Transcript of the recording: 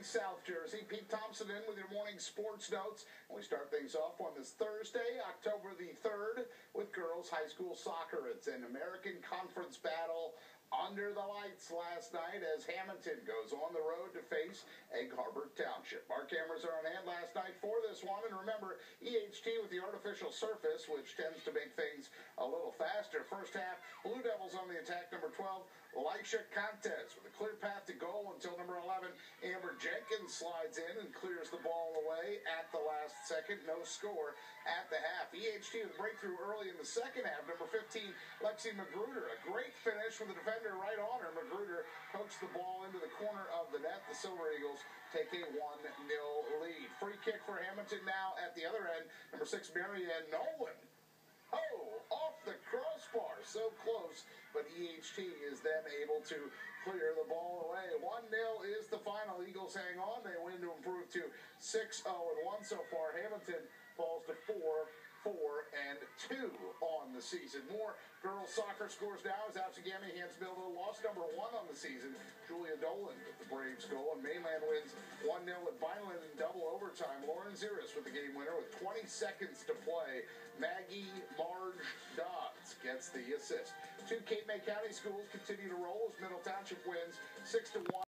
South Jersey. Pete Thompson in with your morning sports notes. And we start things off on this Thursday, October the 3rd, with girls high school soccer. It's an American Conference battle under the lights last night as Hamilton goes on the road to face Egg Harbor Township. Our cameras are on hand last night for this one. And remember, EHT with the artificial surface, which tends to make things a little faster. First half, Blue Devils on the attack, number 12. Laisha Contes with a clear path to goal until number 11. Amber Jenkins slides in and clears the ball away at the last second. No score at the half. EHT with a breakthrough early in the second half. Number 15, Lexi Magruder. A great finish with the defender right on her. Magruder pokes the ball into the corner of the net. The Silver Eagles take a 1-0 lead. Free kick for Hamilton now at the other end. Number 6, Marianne Nolan. Oh, off the crossbar. So close, but EHT is then able to clear the ball away. 1-0 is the final. Eagles hang on. They win to improve to 6-0-1 so far. Hamilton falls to 4-4-2 on the season. More girls soccer scores now as Absegami hands Millville lost number 1 on the season. Julia Dolan with the Braves goal, and Mainland wins 1-0 at Vineland in double overtime. Lauren Ziris with the game winner with 20 seconds to play. Maggie Marge Dodds gets the assist. Two Cape May County schools continue to roll as Middle Township wins 6-1.